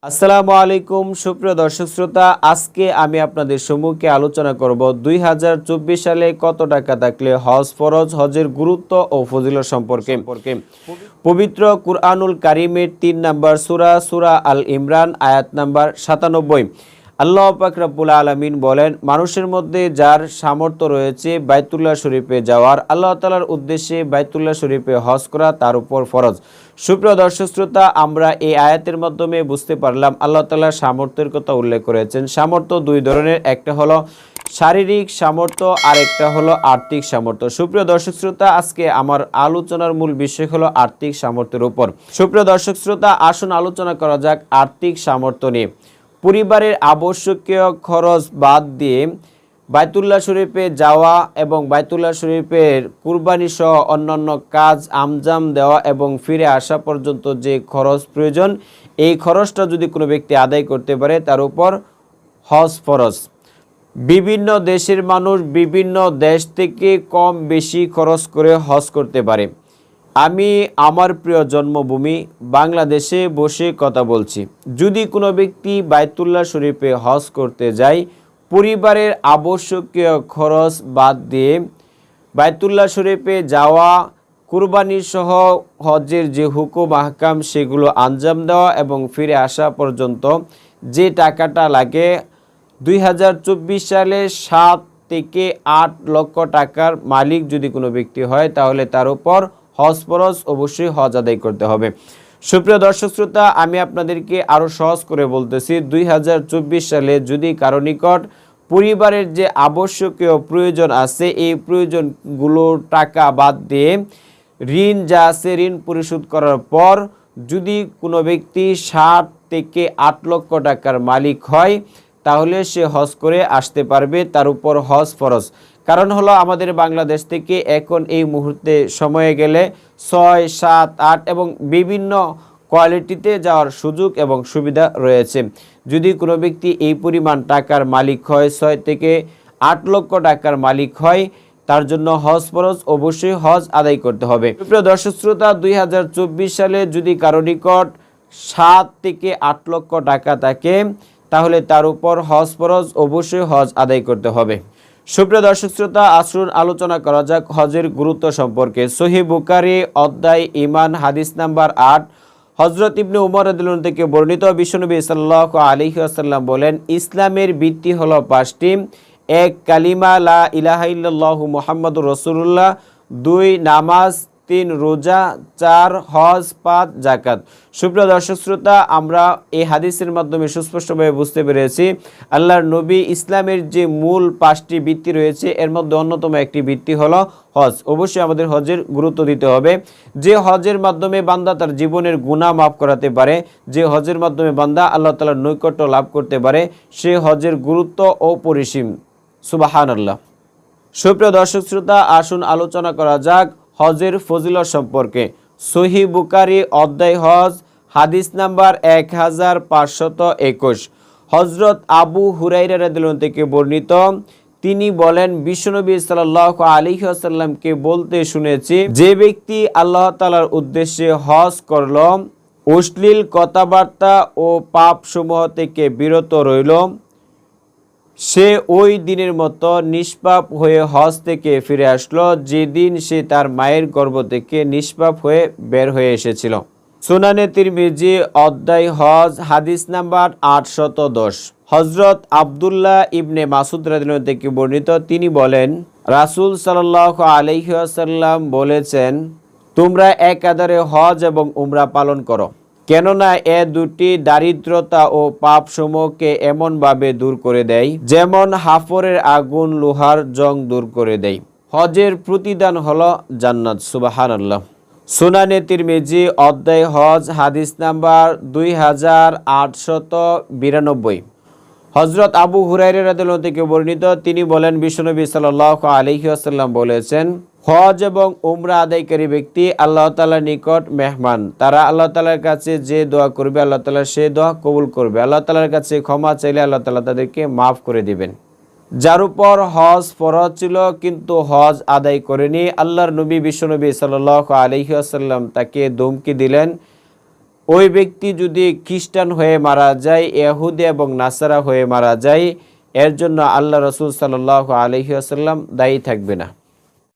আসসালামু আলাইকুম সুপ্রিয় দর্শক শ্রোতা, আজকে আমি আপনাদের সম্মুখে আলোচনা করব 2024 সালে কত টাকা থাকলে হজ ফরজ, হজের গুরুত্ব ও ফজিলত সম্পর্কে। পবিত্র কুরআনুল কারীমের 3 নম্বর সূরা আল ইমরান আয়াত নাম্বার 97 আল্লাহ পাক রব্বুল আলামিন বলেন, মানুষের মধ্যে যার সামর্থ্য রয়েছে বাইতুল্লাহ শরীফে যাওয়ার, আল্লাহ তাআলার উদ্দেশ্যে বাইতুল্লাহ শরীফে হজ করা তার উপর ফরজ। সুপ্রিয় দর্শক শ্রোতা, আমরা এই আয়াতের মাধ্যমে বুঝতে পারলাম আল্লাহ তাআলা সামর্থ্যের কথা উল্লেখ করেছেন। সামর্থ্য দুই ধরনের, একটা হলো শারীরিক সামর্থ্য আর একটা হলো আর্থিক সামর্থ্য। সুপ্রিয় দর্শক শ্রোতা, আজকে আমার আলোচনার মূল বিষয় হলো আর্থিক সামর্থ্যের উপর। সুপ্রিয় দর্শক শ্রোতা, আসুন আলোচনা করা যাক আর্থিক সামর্থ্য নিয়ে। পরিবারের আবশ্যকীয় খরচ বাদ দিয়ে বাইতুল্লাহ শরীফে যাওয়া এবং বাইতুল্লাহ শরীফের কুরবানি সহ অন্যান্য কাজ আঞ্জাম দেওয়া এবং ফিরে আসা পর্যন্ত যে খরচ প্রয়োজন, এই খরচটা যদি কোনো ব্যক্তি আদায় করতে পারে তার উপর হজ ফরজ। বিভিন্ন দেশের মানুষ বিভিন্ন দেশ থেকে কম বেশি খরচ করে হজ করতে পারে। আমি আমার প্রিয় জন্মভূমি বাংলাদেশে বসে কথা বলছি। যদি কোনো ব্যক্তি বাইতুল্লাহ শরীফে হজ করতে যায়, পরিবারের আবশ্যকীয় খরচ বাদ দিয়ে বাইতুল্লাহ শরীফে যাওয়া, কুরবানি সহ হজের যে হুকুম আহকাম সেগুলো আঞ্জাম দেওয়া এবং ফিরে আসা পর্যন্ত যে টাকাটা লাগে, 2024 সালে 7 থেকে 8 লক্ষ টাকার মালিক যদি কোনো ব্যক্তি হয় তাহলে তার উপর হজ ফরজ, অবশ্যই হজ আদায় করতে হবে। সুপ্রিয় দর্শক শ্রোতা, আমি আপনাদেরকে আরও সহজ করে বলতেছি, 2024 সালে যদি কারো নিকট পরিবারের যে আবশ্যকীয় প্রয়োজন আছে, এই প্রয়োজনগুলোর টাকা বাদ দিয়ে ঋণ যা আছে ঋণ পরিশোধ করার পর যদি কোনো ব্যক্তি 7 থেকে 8 লক্ষ টাকার মালিক হয় তাহলে সে হজ করে আসতে পারবে, তার উপর হজ ফরজ। কারণ হলো আমাদের বাংলাদেশ থেকে এখন এই মুহূর্তে সময়ে গেলে 6, 7, 8 এবং বিভিন্ন কোয়ালিটিতে যাওয়ার সুযোগ এবং সুবিধা রয়েছে। যদি কোনো ব্যক্তি এই পরিমাণ টাকার মালিক হয়, 6 থেকে 8 লক্ষ টাকার মালিক হয়, তার জন্য হজ ফরজ, অবশ্যই হজ আদায় করতে হবে। প্রিয় দর্শক শ্রোতা, 2024 সালে যদি কারো নিকট 7 থেকে 8 লক্ষ টাকা থাকে তাহলে তার উপর হজ ফরজ, অবশ্যই হজ আদায় করতে হবে। সুপ্রিয় দর্শক শ্রোতা, আসুন আলোচনা করা যাক হজের গুরুত্ব সম্পর্কে। সহিহ বুখারী অধ্যায় ঈমান হাদিস নাম্বার 8 হযরত ইবনে উমর রাদিয়াল্লাহু আনহু থেকে বর্ণিত, বিশ্বনবী সাল্লাল্লাহু আলাইহি ওয়াসাল্লাম বলেন, ইসলামের ভিত্তি হলো 5টি। 1 কালিমা লা ইলাহা ইল্লাল্লাহু মুহাম্মাদুর রাসূলুল্লাহ, 2 নামাজ, 3 রোজা, 4 হজ, 5 যাকাত। সুপ্রিয় দর্শক শ্রোতা, আমরা এই হাদিসের মাধ্যমে সুস্পষ্টভাবে বুঝতে পেরেছি আল্লাহর নবী ইসলামের যে মূল 5টি ভিত্তি রয়েছে এর মধ্যে অন্যতম একটি ভিত্তি হলো হজ। অবশ্যই আমাদের হজের গুরুত্ব দিতে হবে। যে হজের মাধ্যমে বান্দা তার জীবনের গুনাহ মাফ করাতে পারে, যে হজের মাধ্যমে বান্দা আল্লাহ তাআলার নৈকট্য লাভ করতে পারে, সে হজের গুরুত্ব অপরিসীম। সুবহানাল্লাহ। সুপ্রিয় দর্শক শ্রোতা, আসুন আলোচনা করা যাক হজের ফজিলত সম্পর্কে। সহিহ বুখারী অধ্যায় হজ হাদিস নাম্বার 1521 হযরত আবু হুরায়রা রাদিয়াল্লাহু আনহু থেকে বর্ণিত, তিনি বলেন, বিশ্বনবী সাল্লাল্লাহু আলাইহি ওয়াসাল্লামকে বলতে শুনেছি, যে ব্যক্তি আল্লাহ তাআলার উদ্দেশ্যে হজ করল, অশ্লীল কথাবার্তা ও পাপ সমূহ থেকে বিরত রইল, সে ওই দিনের মতো নিষ্পাপ হয়ে হজ থেকে ফিরে আসলো যেদিন সে তার মায়ের গর্ভ থেকে নিষ্পাপ হয়ে বের হয়ে এসেছিল। সুনানে তিরমিজি অধ্যায় হজ হাদিস নাম্বার 810 হযরত আব্দুল্লাহ ইবনে মাসউদ রাদিয়াল্লাহু আনহু থেকে বর্ণিত, তিনি বলেন, রাসূল সাল্লাল্লাহু আলাইহি ওয়াসাল্লাম বলেছেন, তোমরা একাধারে হজ এবং উমরা পালন করো, কেননা এ দুটি দারিদ্রতা ও পাপ সমূহকে এমনভাবে দূর করে দেয় যেমন হাফরের আগুন লোহার জং দূর করে দেয়। হজের প্রতিদান হলো জান্নাত। সুবহানাল্লাহ। সুনানে তিরমিজি অধ্যায় হজ হাদিস নাম্বার 2892 হযরত আবু হুরায়রা রাদিয়াল্লাহু আনহু থেকে বর্ণিত, তিনি বলেন, বিশ্বনবী সাল্লাল্লাহু আলাইহি ওয়াসাল্লাম বলেছেন, হজ এবং উমরা আদায়কারী ব্যক্তি আল্লাহ তাআলার নিকট মেহমান। তারা আল্লাহ তাআলার কাছে যে দোয়া করবে আল্লাহ তাআলা সে দোয়া কবুল করবে। আল্লাহ তাআলার কাছে ক্ষমা চাইলে আল্লাহ তাআলা তাদেরকে মাফ করে দিবেন। যার উপর হজ ফরজ ছিল কিন্তু হজ আদায় করেনি, আল্লাহর নবী বিশ্বনবী সাল্লাল্লাহু আলাইহি ওয়াসাল্লাম তাকে ধমকি দিলেন, ওই ব্যক্তি যদি খ্রিস্টান হয়ে মারা যায়, ইহুদি এবং নাসারা হয়ে মারা যায়, এর জন্য আল্লাহ রাসূল সাল্লাল্লাহু আলাইহি ওয়াসাল্লাম দায়ী থাকবে না।